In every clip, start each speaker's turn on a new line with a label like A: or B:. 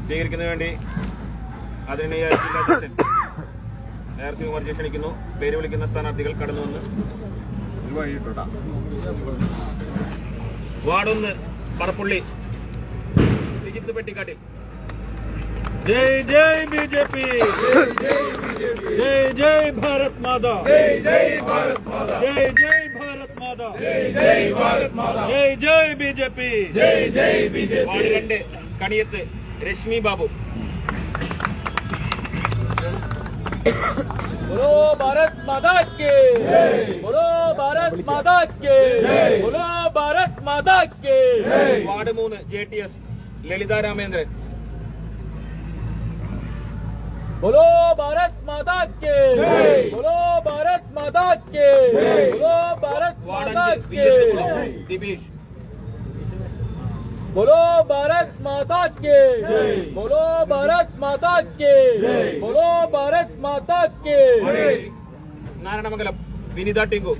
A: സ്വീകരിക്കുന്നതിന് വേണ്ടി അതിനെ കുമാർ ക്ഷണിക്കുന്നു. പേര് വിളിക്കുന്ന സ്ഥാനാർത്ഥികൾ കടന്നു വന്ന് വാർഡ് 1 പറപ്പുള്ളി സിജിത്ത് പെട്ടിക്കാട്ടിൽ.
B: जय जय बीजेपी, जय जय भारत माता, जय जय भारत माता, जय जय भारत माता, जय जय भारत माता, जय जय बीजेपी, जय जय बीजेपी.
A: വാർഡ് 2 കണിയത്ത് രശ്മി ബാബു.
B: बोलो भारत माता के जय, बोलो भारत माता के जय, बोलो भारत माता के जय.
A: വാർഡ് 3 JTS ലളിത രാമേന്ദ്രൻ.
B: बोलो भारत माता के जय, बोलो भारत माता के जय, बोलो भारत
A: വാർഡ്
B: माता
A: 5
B: के जय.
A: ദിബീഷ്.
B: बोलो भारत माता के जय, बोलो भारत माता के जय, बोलो भारत माता के जय.
A: നാരായണമംഗലം വിനിത ടിങ്കു.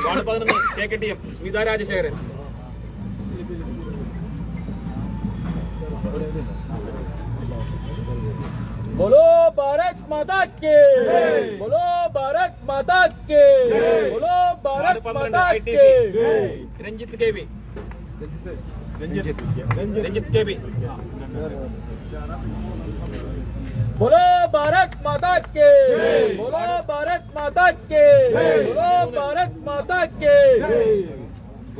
A: Ward 11 KKTM Smitha Rajasekharan.
B: बोलो भारत माता के जय, बोलो भारत माता के जय, बोलो भारत
A: വാർഡ് 12
B: माता
A: ITC
B: के जय.
A: രഞ്ജിത്ത് KB. രഞ്ജിത്ത് KB.
B: बोलो भारत माता के जय, बोलो भारत माता के जय, बोलो भारत माता के जय.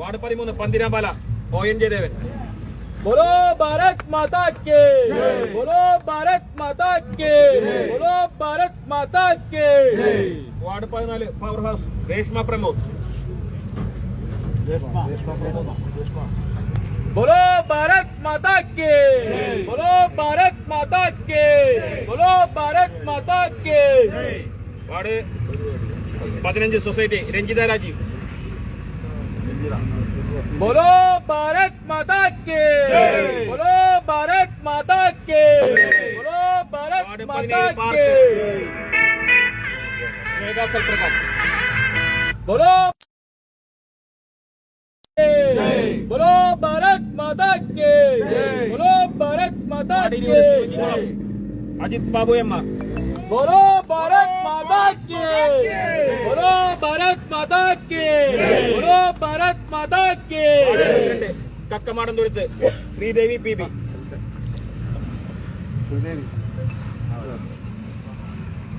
A: Ward 13 പന്തിരാമ്പാല ON Jayadevan.
B: बोलो भारत माता के जय, बोलो भारत माता के जय, बोलो भारत माता के जय.
A: Ward 14 power house Reshma Pramod.
B: बोलो भारत माता के जय, बोलो भारत माता के जय, बोलो भारत माता के जय.
A: Ward 15 society Ranjitha Rajeev.
B: बोलो भारत माता के जय, बोलो भारत माता के जय, बोलो भारत
A: वार्ड
B: माता
A: 17 पार्क.
B: के जय.
A: മേഘാ സൽപ്രകാശ്.
B: बोलो जय, बोलो भारत माता के जय, बोलो भारत माता
A: വാർഡ്
B: के
A: 20
B: जय.
A: അജിത് ബാബു എം.
B: बोलो भारत माता के जय, बोलो भारत माता के जय, बोलो भारत माता के
A: വാർഡ്
B: जय.
A: 22 കക്കമാടന്തുരുത്ത് ശ്രീദേവി PB.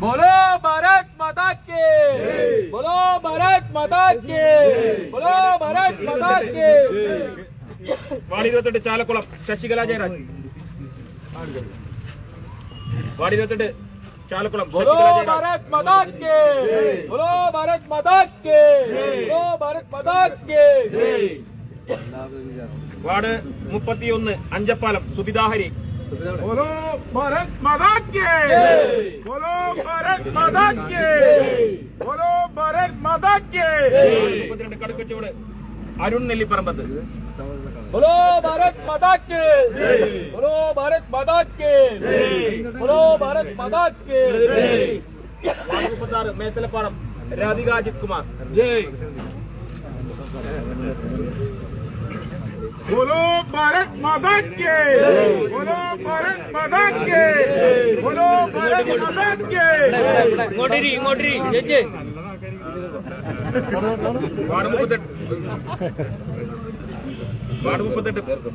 B: बोलो भारत माता के जय, बोलो भारत माता के जय, बोलो भारत माता के जय.
A: വാർഡ് 28 ചാലക്കുളം ശശികല ജയരാജ്. വാർഡ് 28 ചാലക്കുളം
B: बोलो
A: ശശികല ജയരാജ്.
B: भारत माता के जय, बोलो भारत माता के जय, बोलो भारत माता के जय.
A: വാർഡ് 31 അഞ്ചപ്പാലം സുബിതാഹരി.
C: बोलो भारत माता के
B: जय,
C: बोलो भारत माता के बोलो भारत माता के
A: വാർഡ് 32 കടുക്കച്ചോട് അരുൺ നെല്ലിപ്പറമ്പത്ത്.
B: बोलो भारत माता के जय, बोलो भारत माता के जय, बोलो भारत माता के जय.
A: വാർഡ് 36 മേത്തലപ്പാടം രാധിക അജിത് കുമാർ.
C: बोलो भारत माता के बोलो भारत माता के बोलो भारत माता के
B: ഇങ്ങോട്ടിരി ചേച്ചി.
A: വാർഡ് 38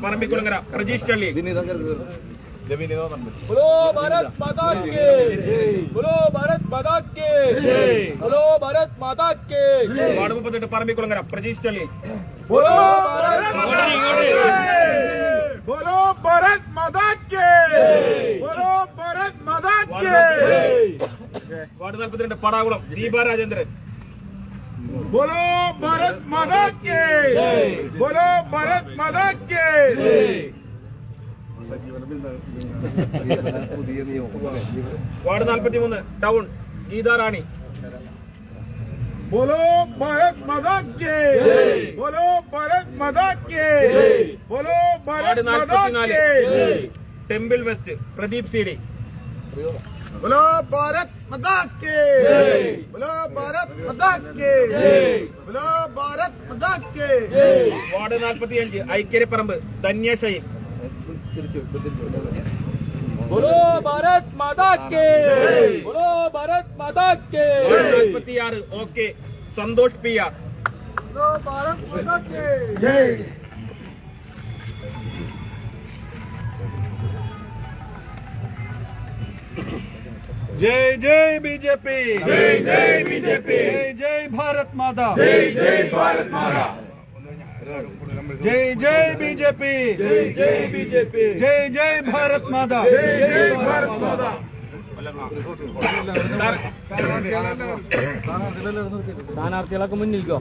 A: പറമ്പിക്കുളങ്ങര പ്രജീഷ് ചള്ളി.
B: बोलो भारत माता के जय, बोलो भारत माता के जय, बोलो भारत माता के जय.
A: വാർഡ് 38 പറമ്പിക്കുളങ്ങര പ്രജീഷ് ചള്ളി.
C: बोलो भारत माता के बोलो भारत माता के बोलो भारत माता के
A: വാർഡ് 42 പടാകുളം ദീപ രാജേന്ദ്രൻ.
C: बोलो भारत माता के बोलो भारत माता के
A: വാർഡ് 43 ടൗൺ ഗീതാ റാണി.
C: बोलो भारत माता के बोलो भारत माता के बोलो भारत
A: വാർഡ്
C: माता
A: 44
C: के
A: ടെമ്പിൾ വെസ്റ്റ് പ്രദീപ് CD.
C: बोलो भारत माता की बोलो भारत माता की बोलो भारत माता की
A: വാർഡ് 45 ഐക്യരപ്പറമ്പ് ധന്യ ഷൈൻ.
D: बोलो भारत माता के बोलो भारत माता के
A: ward 46 okay Santhosh P R.
C: बोलो भारत माता की जय
B: जय जय बीजेपी,
C: जय जय बीजेपी,
B: जय जय भारत माता,
C: जय जय भारत माता,
B: जय जय बीजेपी,
C: जय जय बीजेपी,
B: जय जय भारत माता.
C: जय जय भारत माता.
D: സ്ഥാനാർത്ഥികളൊക്കെ മുന്നിൽക്കോ